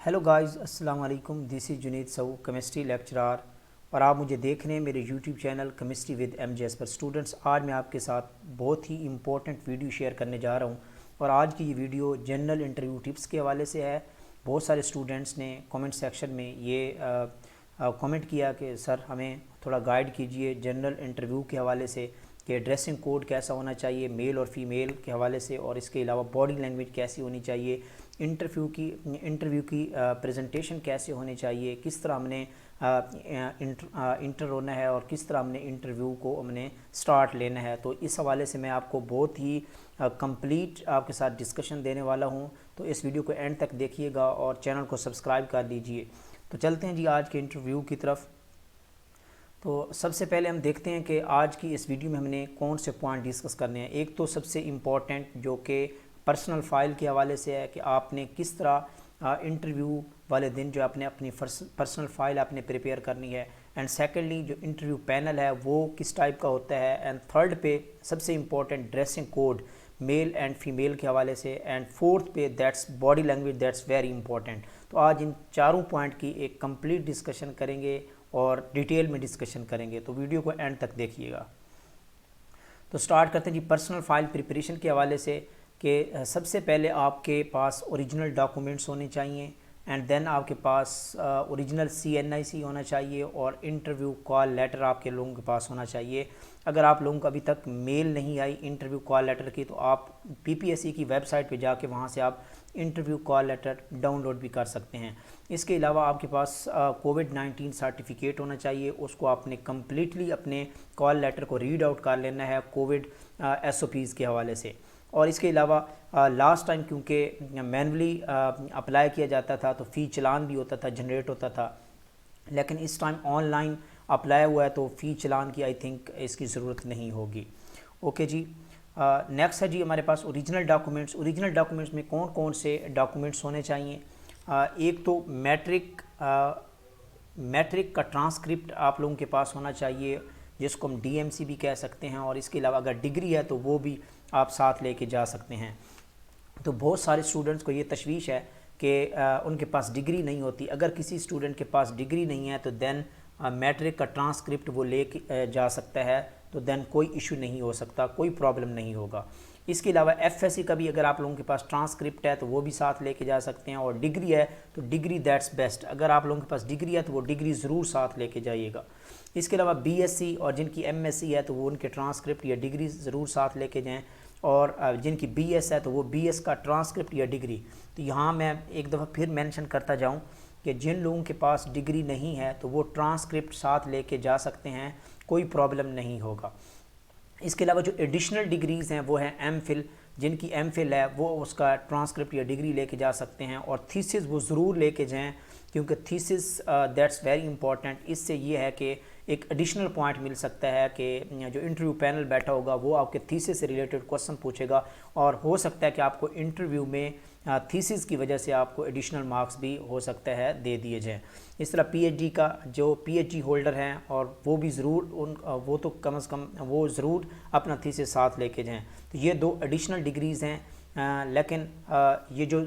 Hello guys, अस्सलाम वालेकुम। This is Junaid सऊ, केमिस्ट्री लेक्चरर, और आप मुझे देख रहे हैं मेरे YouTube channel chemistry with MJS पर। स्टूडेंट्स, आज मैं आपके साथ बहुत ही इंपॉर्टेंट वीडियो शेयर करने जा रहा हूं, और आज की ये वीडियो जनरल इंटरव्यू टिप्स के हवाले से है। बहुत सारे स्टूडेंट्स ने कमेंट सेक्शन में ये कमेंट किया कि सर हमें थोड़ा गाइड कीजिए जनरल इंटरव्यू के हवाले से, कि ड्रेसिंग कोड कैसा होना चाहिए मेल और फीमेल के हवाले से, और इसके अलावा बॉडी लैंग्वेज कैसी होनी चाहिए, इंटरव्यू की प्रेजेंटेशन कैसे होनी चाहिए, किस तरह हमने इंटर होना है, और किस तरह हमने इंटरव्यू को हमने स्टार्ट लेना है। तो इस हवाले से मैं आपको बहुत ही कंप्लीट आपके साथ डिस्कशन देने वाला हूं। तो इस वीडियो को एंड तक देखिएगा और चैनल को सब्सक्राइब कर लीजिए। तो चलते हैं जी आज के इंटरव्यू की तरफ। तो सबसे पहले हम देखते हैं कि आज की इस वीडियो में हमने कौन से पॉइंट डिस्कस करने हैं। एक तो सबसे इम्पॉर्टेंट जो कि पर्सनल फ़ाइल के हवाले से है कि आपने किस तरह इंटरव्यू वाले दिन जो आपने अपनी पर्सनल फ़ाइल आपने प्रिपेयर करनी है। एंड सेकेंडली जो इंटरव्यू पैनल है वो किस टाइप का होता है। एंड थर्ड पे सबसे important dressing code male and female के हवाले से। एंड फोर्थ पे that's body language, that's very important. तो आज इन चारों पॉइंट की एक कंप्लीट डिस्कशन करेंगे और डिटेल में डिस्कशन करेंगे। तो वीडियो को एंड तक देखिएगा। तो स्टार्ट करते हैं जी पर्सनल फ़ाइल प्रिपरेशन के हवाले से, कि सबसे पहले आपके पास ओरिजिनल डॉक्यूमेंट्स होने चाहिए, एंड देन आपके पास ओरिजिनल CNIC होना चाहिए, और इंटरव्यू कॉल लेटर आपके लोगों के पास होना चाहिए। अगर आप लोगों को अभी तक मेल नहीं आई इंटरव्यू कॉल लेटर की, तो आप PPSC की वेबसाइट पे जाके वहाँ से आप इंटरव्यू कॉल लेटर डाउनलोड भी कर सकते हैं। इसके अलावा आपके पास COVID-19 सर्टिफिकेट होना चाहिए, उसको आपने कम्प्लीटली अपने कॉल लेटर को रीड आउट कर लेना है कोविड SOPs के हवाले से। और इसके अलावा लास्ट टाइम क्योंकि मैनुअली अप्लाई किया जाता था तो फ़ी चलान भी होता था, जनरेट होता था, लेकिन इस टाइम ऑनलाइन अप्लाई हुआ है तो फ़ी चलान की आई थिंक इसकी ज़रूरत नहीं होगी। ओके जी। नेक्स्ट है जी हमारे पास ओरिजिनल डॉक्यूमेंट्स। ओरिजिनल डॉक्यूमेंट्स में कौन कौन से डॉक्यूमेंट्स होने चाहिए। एक तो मैट्रिक का ट्रांसक्रिप्ट आप लोगों के पास होना चाहिए, जिसको हम DMC भी कह सकते हैं, और इसके अलावा अगर डिग्री है तो वो भी आप साथ लेके जा सकते हैं। तो बहुत सारे स्टूडेंट्स को ये तशवीश है कि उनके पास डिग्री नहीं होती। अगर किसी स्टूडेंट के पास डिग्री नहीं है तो देन मैट्रिक का ट्रांसक्रिप्ट वो ले जा सकता है, तो देन कोई इशू नहीं हो सकता, कोई प्रॉब्लम नहीं होगा। इसके अलावा FSC का भी अगर आप लोगों के पास ट्रांसक्रिप्ट है तो वो भी साथ लेके जा सकते हैं, और डिग्री है तो डिग्री दैट्स बेस्ट। अगर आप लोगों के पास डिग्री है तो वो डिग्री ज़रूर साथ लेके जाइएगा। इसके अलावा BSc और जिनकी MSc है तो वो उनके ट्रांसक्रिप्ट या डिग्री ज़रूर साथ लेके जाएँ, और जिनकी BS है तो वो BS का ट्रांसक्रिप्ट या डिग्री। तो यहाँ मैं एक दफ़ा फिर मेंशन करता जाऊँ कि जिन लोगों के पास डिग्री नहीं है तो वो ट्रांसक्रिप्ट साथ लेके जा सकते हैं, कोई प्रॉब्लम नहीं होगा। इसके अलावा जो एडिशनल डिग्रीज़ हैं वो हैं MPhil। जिनकी MPhil है वो उसका ट्रांसक्रिप्ट या डिग्री लेके जा सकते हैं, और थीसिस वो ज़रूर लेके जाएं, क्योंकि थीसिस दैट्स वेरी इंपॉर्टेंट। इससे ये है कि एक एडिशनल पॉइंट मिल सकता है कि जो इंटरव्यू पैनल बैठा होगा वो आपके थीसिस से रिलेटेड क्वेश्चन पूछेगा, और हो सकता है कि आपको इंटरव्यू में थीसिस की वजह से आपको एडिशनल मार्क्स भी हो सकता है दे दिए जाएँ। इस तरह PhD का जो PhD होल्डर हैं और वो भी ज़रूर वो तो कम से कम वो ज़रूर अपना थीसिस साथ लेके जाएँ। तो ये दो एडिशनल डिग्रीज़ हैं। लेकिन ये जो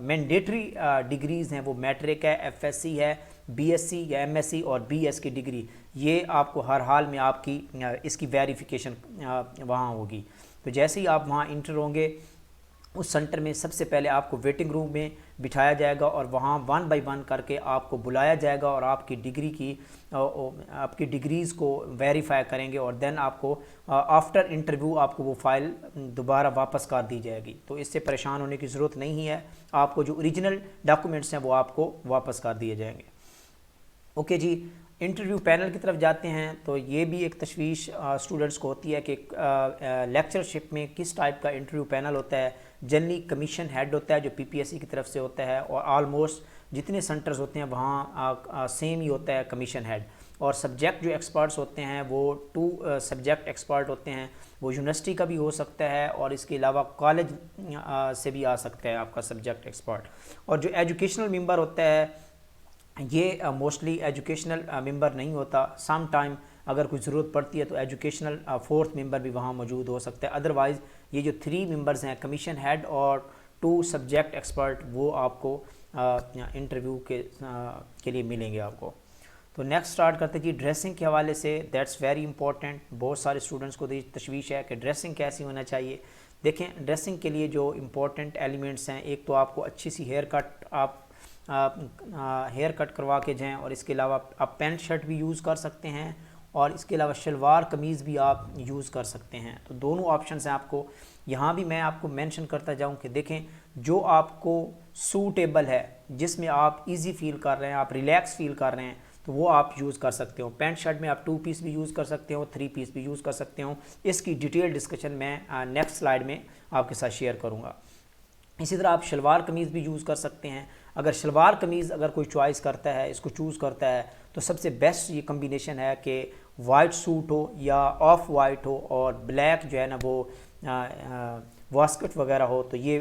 मैंडेटरी डिग्रीज़ हैं वो मैट्रिक है, FSC है, BSc या MSc और BS की डिग्री, ये आपको हर हाल में आपकी इसकी वेरिफिकेशन वहाँ होगी। तो जैसे ही आप वहाँ इंटर होंगे उस सेंटर में सबसे पहले आपको वेटिंग रूम में बिठाया जाएगा, और वहाँ 1 बाय 1 करके आपको बुलाया जाएगा, और आपकी डिग्रीज़ को वेरीफाई करेंगे, और देन आपको आफ्टर इंटरव्यू आपको वो फ़ाइल दोबारा वापस कर दी जाएगी। तो इससे परेशान होने की ज़रूरत नहीं है, आपको जो ओरिजिनल डॉक्यूमेंट्स हैं वो आपको वापस कर दिए जाएंगे। ओके जी। इंटरव्यू पैनल की तरफ जाते हैं। तो ये भी एक तशवीश स्टूडेंट्स को होती है कि लेक्चरशिप में किस टाइप का इंटरव्यू पैनल होता है। जनरली कमीशन हेड होता है जो PPSC की तरफ से होता है, और ऑलमोस्ट जितने सेंटर्स होते हैं वहाँ सेम ही होता है कमीशन हेड। और सब्जेक्ट जो एक्सपर्ट्स होते हैं वो 2 सब्जेक्ट एक्सपर्ट होते हैं, वो यूनिवर्सिटी का भी हो सकता है, और इसके अलावा कॉलेज से भी आ सकता है आपका सब्जेक्ट एक्सपर्ट। और जो एजुकेशनल मेंबर होता है ये मोस्टली एजुकेशनल मेंबर नहीं होता। सम टाइम अगर कोई ज़रूरत पड़ती है तो एजुकेशनल 4th मेंबर भी वहाँ मौजूद हो सकता है। अदरवाइज़ ये जो 3 मेंबर्स हैं कमीशन हेड और 2 सब्जेक्ट एक्सपर्ट वो आपको इंटरव्यू के लिए मिलेंगे आपको। तो नेक्स्ट स्टार्ट करते हैं कि ड्रेसिंग के हवाले से, दैट्स वेरी इंपॉर्टेंट। बहुत सारे स्टूडेंट्स को तशवीश है कि ड्रेसिंग कैसी होना चाहिए। देखें, ड्रेसिंग के लिए जो इम्पोर्टेंट एलिमेंट्स हैं, एक तो आपको अच्छी सी हेयर कट आप हेयर कट करवा के जाएँ, और इसके अलावा आप पैंट शर्ट भी यूज़ कर सकते हैं, और इसके अलावा शलवार कमीज़ भी आप यूज़ कर सकते हैं। तो दोनों ऑप्शन हैं आपको। यहाँ भी मैं आपको मेंशन करता जाऊँ कि देखें, जो आपको सूटेबल है, जिसमें आप इजी फील कर रहे हैं, आप रिलैक्स फील कर रहे हैं, तो वो आप यूज़ कर सकते हो। पैंट शर्ट में आप 2 पीस भी यूज़ कर सकते हो, 3 पीस भी यूज़ कर सकते हो। इसकी डिटेल डिस्कशन मैं नेक्स्ट स्लाइड में आपके साथ शेयर करूँगा। इसी तरह आप शलवार कमीज़ भी यूज़ कर सकते हैं। अगर शलवार कमीज़ अगर कोई चॉइस करता है, इसको चूज़ करता है, तो सबसे बेस्ट ये कम्बिनेशन है कि वाइट सूट हो या ऑफ वाइट हो और ब्लैक जो है ना वो वास्कट वगैरह हो, तो ये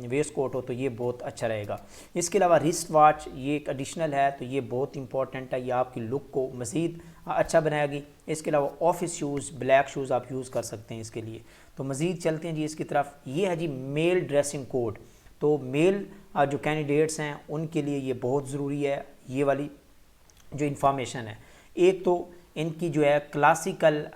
वेस्ट कोट हो, तो ये बहुत अच्छा रहेगा। इसके अलावा रिस्ट वॉच ये एक एडिशनल है, तो ये बहुत इंपॉर्टेंट है, ये आपकी लुक को मज़ीद अच्छा बनाएगी। इसके अलावा ऑफिस शूज़, ब्लैक शूज़ आप यूज़ कर सकते हैं इसके लिए। तो मज़ीद चलते हैं जी इसकी तरफ। ये है जी मेल ड्रेसिंग कोड। तो मेल जो कैंडिडेट्स हैं उनके लिए ये बहुत ज़रूरी है, ये वाली जो इंफॉर्मेशन है। एक तो इनकी जो है क्लासिकल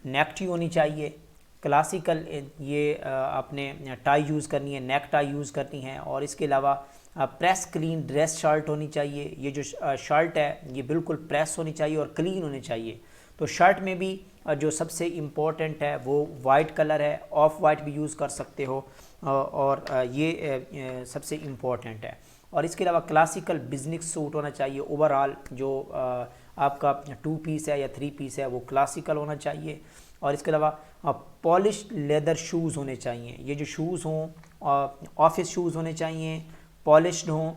नेक टी होनी चाहिए। क्लासिकल ये आपने टाई यूज़ करनी है, नेक टाई यूज़ करनी है, और इसके अलावा प्रेस क्लीन ड्रेस शर्ट होनी चाहिए। ये जो शर्ट है ये बिल्कुल प्रेस होनी चाहिए और क्लीन होनी चाहिए। तो शर्ट में भी जो सबसे इम्पोर्टेंट है वो वाइट कलर है, ऑफ वाइट भी यूज़ कर सकते हो, और ये सबसे इम्पोर्टेंट है। और इसके अलावा क्लासिकल बिजनेस सूट होना चाहिए। ओवरऑल जो आपका 2 पीस है या 3 पीस है वो क्लासिकल होना चाहिए। और इसके अलावा पॉलिश लेदर शूज़ होने चाहिए। ये जो शूज़ हों ऑफिस शूज़ होने चाहिए, पॉलिश्ड हों,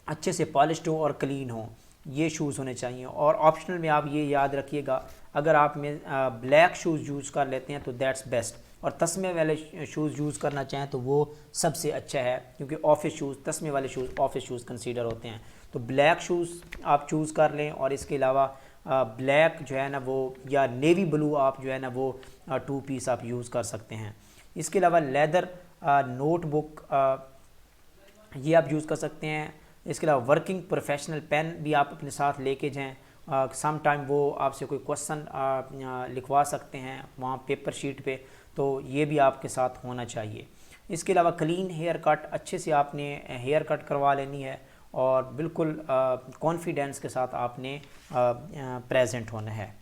अच्छे से पॉलिश्ड हो और क्लीन हो, ये शूज़ होने चाहिए। और ऑप्शनल में आप ये याद रखिएगा, अगर आप में ब्लैक शूज़ यूज़ कर लेते हैं तो दैट्स बेस्ट, और तस्मे वाले शूज़ यूज़ करना चाहें तो वो सबसे अच्छा है, क्योंकि ऑफिस शूज़, तस्मे वाले शूज़ ऑफिस शूज़ कंसीडर होते हैं। तो ब्लैक शूज़ आप चूज़ कर लें, और इसके अलावा ब्लैक जो है ना वो, या नेवी ब्लू आप जो है ना वो 2 पीस आप यूज़ कर सकते हैं। इसके अलावा लेदर नोटबुक ये आप यूज़ कर सकते हैं। इसके अलावा वर्किंग प्रोफेशनल पेन भी आप अपने साथ लेके जाएँ। सम टाइम वो आपसे कोई क्वेश्चन लिखवा सकते हैं वहाँ पेपर शीट पे, तो ये भी आपके साथ होना चाहिए। इसके अलावा क्लीन हेयर कट, अच्छे से आपने हेयर कट करवा लेनी है, और बिल्कुल कॉन्फिडेंस के साथ आपने प्रेजेंट होना है।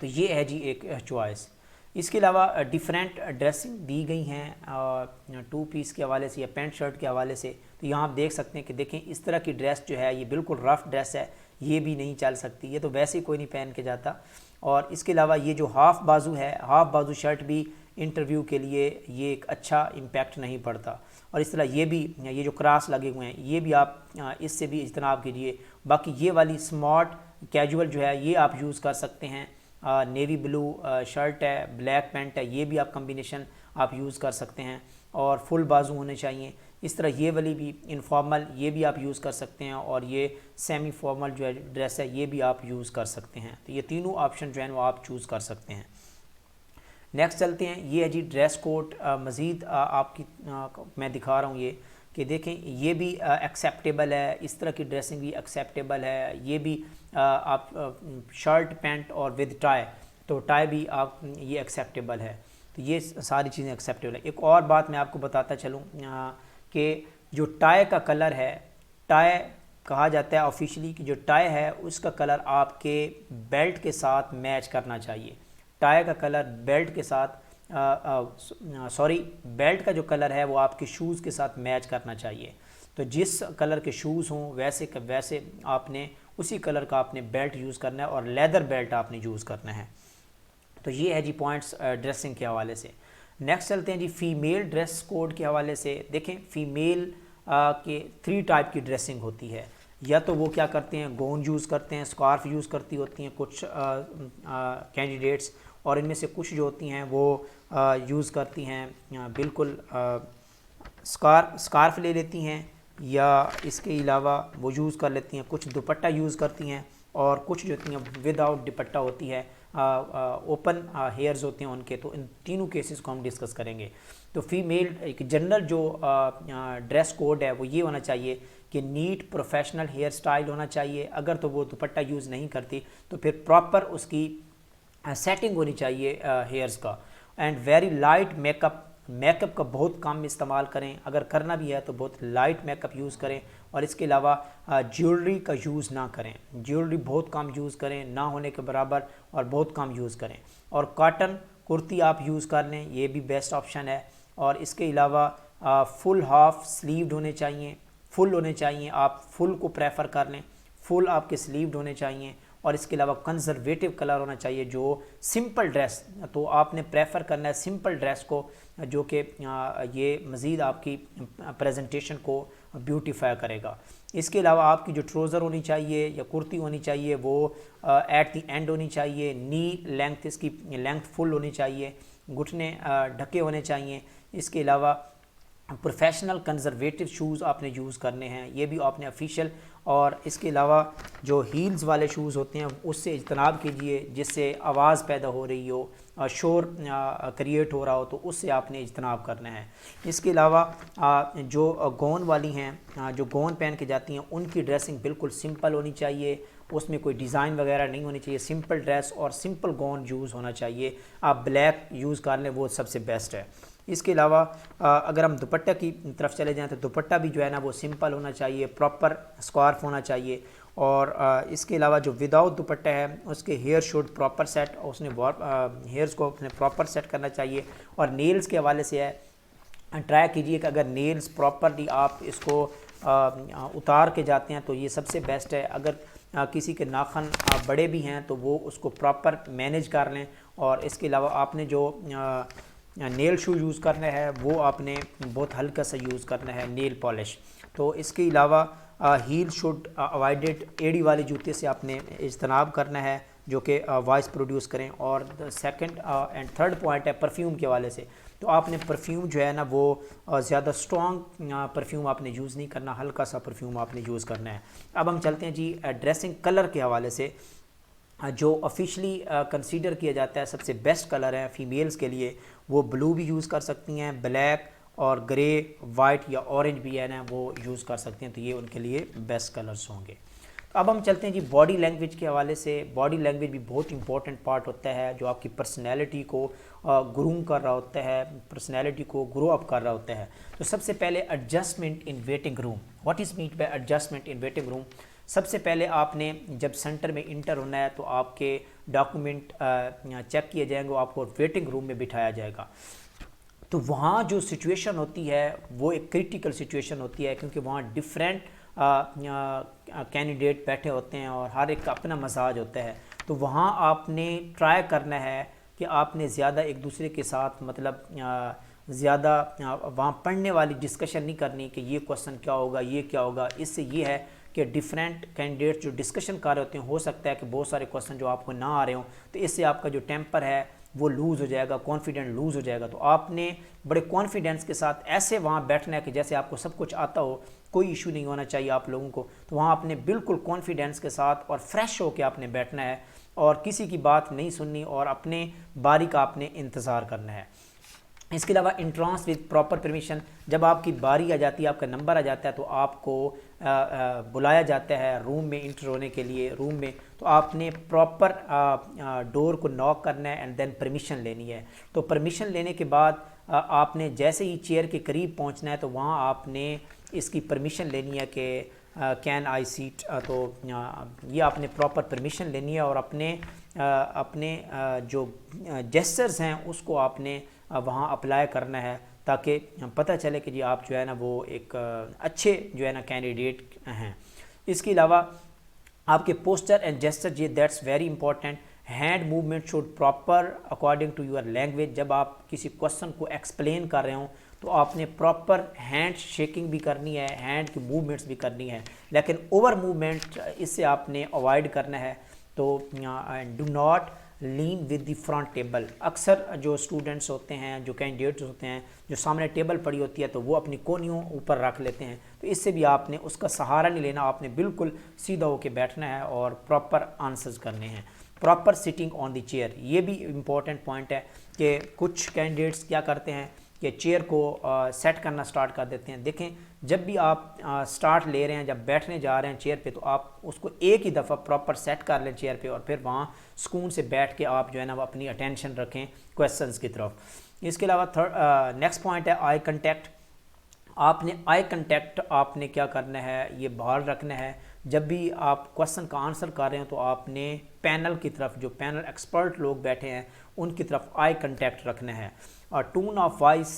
तो ये है जी एक चॉइस। इसके अलावा डिफरेंट ड्रेसिंग दी गई हैं 2 पीस के हवाले से या पैंट शर्ट के हवाले से। तो यहाँ आप देख सकते हैं कि देखें, इस तरह की ड्रेस जो है ये बिल्कुल रफ़ ड्रेस है, ये भी नहीं चल सकती, ये तो वैसे ही कोई नहीं पहन के जाता। और इसके अलावा ये जो हाफ़ बाजू है, हाफ़ बाजू शर्ट भी इंटरव्यू के लिए ये एक अच्छा इम्पैक्ट नहीं पड़ता। और इस तरह ये भी, ये जो क्रॉस लगे हुए हैं, ये भी आप इससे भी इज्तनाब कीजिए। बाकी ये वाली स्मार्ट कैजुअल जो है ये आप यूज़ कर सकते हैं। नेवी ब्लू शर्ट है, ब्लैक पैंट है, ये भी आप कम्बिनेशन आप यूज़ कर सकते हैं, और फुल बाजू होने चाहिए। इस तरह ये वाली भी इनफॉर्मल, ये भी आप यूज़ कर सकते हैं, और ये सेमी फॉर्मल जो है ड्रेस है ये भी आप यूज़ कर सकते हैं। तो ये तीनों ऑप्शन जो है वो आप चूज़ कर सकते हैं। नेक्स्ट चलते हैं, ये है जी ड्रेस कोड। मज़ीद आपकी मैं दिखा रहा हूँ ये कि देखें, ये भी एक्सेप्टेबल है, इस तरह की ड्रेसिंग भी एक्सेप्टेबल है। ये भी आप शर्ट पैंट और विद टाई, तो टाई भी आप ये एक्सेप्टेबल है। तो ये सारी चीज़ें एक्सेप्टेबल है। एक और बात मैं आपको बताता चलूँ कि जो टाई का कलर है, टाई कहा जाता है ऑफिशियली कि जो टाई है उसका कलर आपके बेल्ट के साथ मैच करना चाहिए। टाई का कलर बेल्ट के साथ बेल्ट का जो कलर है वो आपके शूज़ के साथ मैच करना चाहिए। तो जिस कलर के शूज़ हों वैसे आपने उसी कलर का आपने बेल्ट यूज़ करना है, और लेदर बेल्ट आपने यूज़ करना है। तो ये है जी पॉइंट्स ड्रेसिंग के हवाले से। नेक्स्ट चलते हैं जी फ़ीमेल ड्रेस कोड के हवाले से। देखें, फ़ीमेल के 3 टाइप की ड्रेसिंग होती है। या तो वो क्या करते हैं, गाउन यूज़ करते हैं, स्कार्फ यूज़ करती होती हैं कुछ कैंडिडेट्स, और इनमें से कुछ जो होती हैं वो यूज़ करती हैं बिल्कुल स्कार्फ ले लेती हैं, या इसके अलावा वो यूज़ कर लेती हैं कुछ दुपट्टा यूज़ करती हैं, और कुछ जो होती हैं विदाउट दुपट्टा होती है, ओपन हेयर्स होते हैं उनके, तो इन तीनों केसेस को हम डिस्कस करेंगे। तो फीमेल एक जनरल जो ड्रेस कोड है वो ये होना चाहिए कि नीट प्रोफेशनल हेयर स्टाइल होना चाहिए। अगर तो वो दुपट्टा यूज़ नहीं करती तो फिर प्रॉपर उसकी सेटिंग होनी चाहिए हेयर्स का। And very light makeup, makeup का बहुत कम इस्तेमाल करें, अगर करना भी है तो बहुत लाइट मेकअप यूज़ करें। और इसके अलावा ज्वेलरी का यूज़ ना करें, ज्वेलरी बहुत कम यूज़ करें, ना होने के बराबर, और बहुत कम यूज़ करें। और कॉटन कुर्ती आप यूज़ कर लें, ये भी बेस्ट ऑप्शन है। और इसके अलावा फुल हाफ स्लीव्ड होने चाहिए, फुल होने चाहिए, आप फुल को प्रेफर कर लें, फुल आपके स्लीव्ड होने चाहिए। और इसके अलावा कंजर्वेटिव कलर होना चाहिए, जो सिंपल ड्रेस, तो आपने प्रेफर करना है सिंपल ड्रेस को, जो कि ये मज़ीद आपकी प्रेजेंटेशन को ब्यूटीफाई करेगा। इसके अलावा आपकी जो ट्राउज़र होनी चाहिए या कुर्ती होनी चाहिए वो एट द एंड होनी चाहिए, नी लेंथ, इसकी लेंथ फुल होनी चाहिए, घुटने ढके होने चाहिए। इसके अलावा प्रोफेशनल कंजर्वेटिव शूज़ आपने यूज़ करने हैं, ये भी आपने ऑफिशियल। और इसके अलावा जो हील्स वाले शूज़ होते हैं उससे इज्तनाब कीजिए, जिससे आवाज़ पैदा हो रही हो, शोर क्रिएट हो रहा हो, तो उससे आपने इज्तनाब करना है। इसके अलावा जो गौन वाली हैं, जो गौन पहन के जाती हैं, उनकी ड्रेसिंग बिल्कुल सिंपल होनी चाहिए, उसमें कोई डिज़ाइन वगैरह नहीं होनी चाहिए, सिंपल ड्रेस और सिंपल गौन यूज़ होना चाहिए। आप ब्लैक यूज़ कर लें, वो सबसे बेस्ट है। इसके अलावा अगर हम दुपट्टा की तरफ चले जाएं तो दुपट्टा भी जो है ना वो सिंपल होना चाहिए, प्रॉपर स्कार्फ होना चाहिए। और इसके अलावा जो विदाउट दुपट्टा है उसके हेयर शुड प्रॉपर सेट, उसने हेयर्स को अपने प्रॉपर सेट करना चाहिए। और नेल्स के हवाले से है, ट्राई कीजिए कि अगर नेल्स प्रॉपरली आप इसको उतार के जाते हैं तो ये सबसे बेस्ट है। अगर किसी के नाखून बड़े भी हैं तो वो उसको प्रॉपर मैनेज कर लें। और इसके अलावा आपने जो नेल शू यूज़ करना है वो आपने बहुत हल्का सा यूज़ करना है, नेल पॉलिश। तो इसके अलावा हील शुड अवॉइडेड, एड़ी वाले जूते से आपने इज्तनाब करना है जो कि वॉइस प्रोड्यूस करें। और सेकंड एंड थर्ड पॉइंट है परफ्यूम के हवाले से, तो आपने परफ्यूम जो है ना वो ज़्यादा स्ट्रॉन्ग परफ्यूम आपने यूज़ नहीं करना, हल्का सा परफ्यूम आपने यूज़ करना है। अब हम चलते हैं जी ड्रेसिंग कलर के हवाले से। जो ऑफिशियली कंसीडर किया जाता है सबसे बेस्ट कलर है फ़ीमेल्स के लिए, वो ब्लू भी यूज़ कर सकती हैं, ब्लैक और ग्रे, वाइट या ऑरेंज भी है ना वो यूज़ कर सकते हैं, तो ये उनके लिए बेस्ट कलर्स होंगे। तो अब हम चलते हैं जी बॉडी लैंग्वेज के हवाले से। बॉडी लैंग्वेज भी बहुत इंपॉर्टेंट पार्ट होता है, जो आपकी पर्सनैलिटी को ग्रूम कर रहा होता है, पर्सनैलिटी को ग्रो अप कर रहा होता है। तो सबसे पहले adjustment in waiting room. What is mean by adjustment in waiting room? सबसे पहले आपने जब सेंटर में इंटर होना है तो आपके डॉक्यूमेंट चेक किए जाएंगे, आपको वेटिंग रूम में बिठाया जाएगा। तो वहाँ जो सिचुएशन होती है वो एक क्रिटिकल सिचुएशन होती है, क्योंकि वहाँ डिफरेंट कैंडिडेट बैठे होते हैं और हर एक का अपना मजाज होता है। तो वहाँ आपने ट्राई करना है कि आपने ज़्यादा एक दूसरे के साथ मतलब ज़्यादा वहाँ पढ़ने वाली डिस्कशन नहीं करनी कि ये क्वेश्चन क्या होगा, ये क्या होगा। इससे ये है कि डिफरेंट कैंडिडेट जो डिस्कशन कर रहे होते हैं, हो सकता है कि बहुत सारे क्वेश्चन जो आपको ना आ रहे हों, तो इससे आपका जो टेम्पर है वो लूज़ हो जाएगा, कॉन्फिडेंस लूज़ हो जाएगा। तो आपने बड़े कॉन्फिडेंस के साथ ऐसे वहाँ बैठना है कि जैसे आपको सब कुछ आता हो, कोई इशू नहीं होना चाहिए आप लोगों को। तो वहाँ आपने बिल्कुल कॉन्फिडेंस के साथ और फ्रेश होकर आपने बैठना है और किसी की बात नहीं सुननी और अपने बारी का आपने इंतज़ार करना है। इसके अलावा इंट्रांस विद प्रॉपर परमिशन, जब आपकी बारी आ जाती है, आपका नंबर आ जाता है, तो आपको बुलाया जाता है रूम में इंटर होने के लिए। रूम में तो आपने प्रॉपर डोर को नॉक करना है एंड देन परमिशन लेनी है। तो परमिशन लेने के बाद आपने जैसे ही चेयर के करीब पहुंचना है तो वहाँ आपने इसकी परमिशन लेनी है कि कैन आई सीट। तो ये आपने प्रॉपर परमिशन लेनी है और अपने जो जेस्चर्स हैं उसको आपने वहाँ अप्लाई करना है, ताकि पता चले कि जी आप जो है ना वो एक अच्छे जो है ना कैंडिडेट हैं। इसके अलावा आपके पोस्चर एंड जेस्चर, ये that's very important. Hand movement should proper according to your language. जब आप किसी क्वेश्चन को एक्सप्लेन कर रहे हो तो आपने प्रॉपर हैंड शेकिंग भी करनी है, हैंड की मूवमेंट्स भी करनी है, लेकिन ओवर मूवमेंट इससे आपने अवॉइड करना है। तो do not lean with the front table. अक्सर जो स्टूडेंट्स होते हैं, जो कैंडिडेट्स होते हैं, जो सामने टेबल पड़ी होती है तो वो अपनी कोनियों ऊपर रख लेते हैं, तो इससे भी आपने उसका सहारा नहीं लेना, आपने बिल्कुल सीधा होकर बैठना है और प्रॉपर आंसर्स करने हैं। Proper sitting on the chair. ये भी इम्पॉर्टेंट पॉइंट है कि कुछ कैंडिडेट्स क्या करते हैं कि चेयर को सेट करना स्टार्ट कर देते हैं। देखें, जब भी आप स्टार्ट ले रहे हैं, जब बैठने जा रहे हैं चेयर पे, तो आप उसको एक ही दफ़ा प्रॉपर सेट कर लें चेयर पे और फिर वहाँ सुकून से बैठ के आप जो है ना वो अपनी अटेंशन रखें क्वेश्चंस की तरफ। इसके अलावा नेक्स्ट पॉइंट है आई कंटेक्ट। आपने आई कंटेक्ट आपने क्या करना है, ये बाहर रखना है। जब भी आप क्वेश्चन का आंसर कर रहे हो तो आपने पैनल की तरफ, जो पैनल एक्सपर्ट लोग बैठे हैं उनकी तरफ आई कंटेक्ट रखना है। और टोन ऑफ वॉइस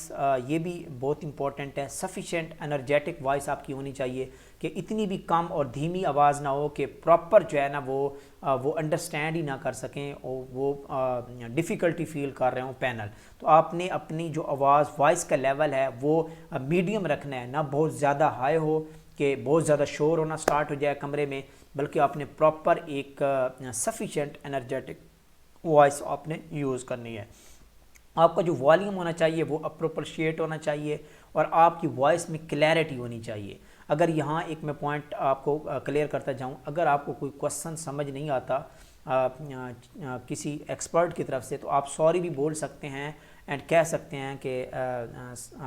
ये भी बहुत इंपॉर्टेंट है। सफिशेंट एनर्जेटिक वॉइस आपकी होनी चाहिए कि इतनी भी कम और धीमी आवाज़ ना हो कि प्रॉपर जो है ना वो अंडरस्टैंड ही ना कर सकें और वो डिफ़िकल्टी फील कर रहे हो पैनल। तो आपने अपनी जो आवाज़ वॉइस का लेवल है वो मीडियम रखना है, ना बहुत ज़्यादा हाई हो कि बहुत ज़्यादा शोर होना स्टार्ट हो जाए कमरे में, बल्कि आपने प्रॉपर एक सफिशेंट एनर्जेटिक वॉइस आपने यूज़ करनी है। आपका जो वॉल्यूम होना चाहिए वो अप्रोप्रिएट होना चाहिए और आपकी वॉइस में क्लैरिटी होनी चाहिए। अगर यहाँ एक मैं पॉइंट आपको क्लियर करता जाऊँ, अगर आपको कोई क्वेश्चन समझ नहीं आता किसी एक्सपर्ट की तरफ से, तो आप सॉरी भी बोल सकते हैं एंड कह सकते हैं कि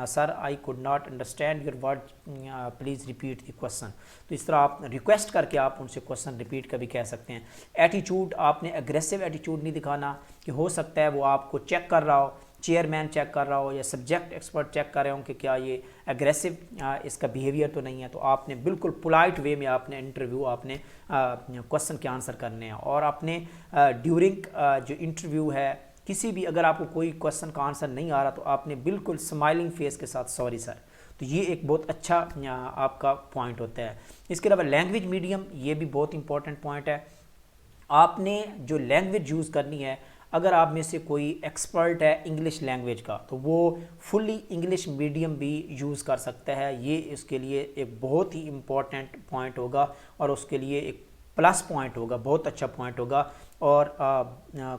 sir I could not understand your word, please repeat the question. तो इस तरह आप रिक्वेस्ट करके आप उनसे क्वेश्चन रिपीट का भी कह सकते हैं। एटीट्यूड, आपने एग्रेसिव एटीट्यूड नहीं दिखाना कि हो सकता है वो आपको चेक कर रहा हो, चेयरमैन चेक कर रहा हो या सब्जेक्ट एक्सपर्ट चेक कर रहे हो कि क्या ये एग्रेसिव इसका बिहेवियर तो नहीं है। तो आपने बिल्कुल पोलाइट वे में आपने इंटरव्यू आपने क्वेश्चन के आंसर करने हैं। और आपने ड्यूरिंग जो इंटरव्यू है किसी भी, अगर आपको कोई क्वेश्चन का आंसर नहीं आ रहा तो आपने बिल्कुल स्माइलिंग फेस के साथ सॉरी सर, तो ये एक बहुत अच्छा आपका पॉइंट होता है। इसके अलावा लैंग्वेज मीडियम, ये भी बहुत इंपॉर्टेंट पॉइंट है। आपने जो लैंग्वेज यूज़ करनी है, अगर आप में से कोई एक्सपर्ट है इंग्लिश लैंग्वेज का तो वो फुल्ली इंग्लिश मीडियम भी यूज़ कर सकता है। ये इसके लिए एक बहुत ही इम्पॉर्टेंट पॉइंट होगा और उसके लिए एक प्लस पॉइंट होगा, बहुत अच्छा पॉइंट होगा। और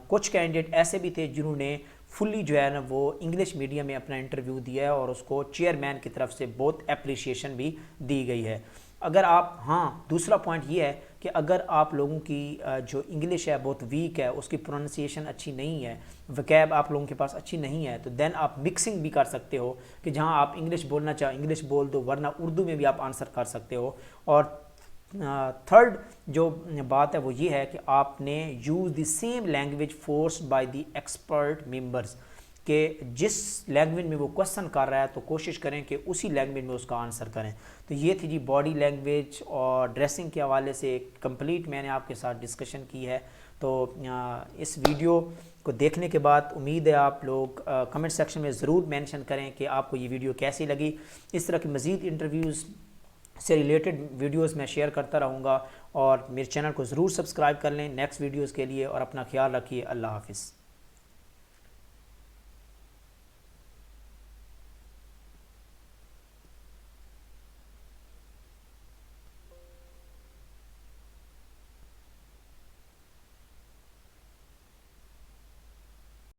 कुछ कैंडिडेट ऐसे भी थे जिन्होंने फुल्ली जो है ना वो इंग्लिश मीडियम में अपना इंटरव्यू दिया है और उसको चेयरमैन की तरफ से बहुत अप्रिसिएशन भी दी गई है। अगर आप, हाँ, दूसरा पॉइंट ये है कि अगर आप लोगों की जो इंग्लिश है बहुत वीक है, उसकी प्रोनाउंसिएशन अच्छी नहीं है, वकैब आप लोगों के पास अच्छी नहीं है, तो देन आप मिक्सिंग भी कर सकते हो कि जहाँ आप इंग्लिश बोलना चाहो इंग्लिश बोल दो, वरना उर्दू में भी आप आंसर कर सकते हो। और थर्ड जो बात है वो ये है कि आपने use the same language forced by the expert members, कि जिस लैंग्वेज में वो क्वेश्चन कर रहा है तो कोशिश करें कि उसी लैंग्वेज में उसका आंसर करें। तो ये थी जी बॉडी लैंग्वेज और ड्रेसिंग के हवाले से कंप्लीट मैंने आपके साथ डिस्कशन की है। तो इस वीडियो को देखने के बाद उम्मीद है आप लोग कमेंट सेक्शन में ज़रूर मेंशन करें कि आपको ये वीडियो कैसी लगी। इस तरह की मज़ीद इंटरव्यूज़ से रिलेटेड वीडियोस मैं शेयर करता रहूँगा और मेरे चैनल को ज़रूर सब्सक्राइब कर लें नेक्स्ट वीडियोस के लिए। और अपना ख्याल रखिए। अल्लाह हाफ़िज़।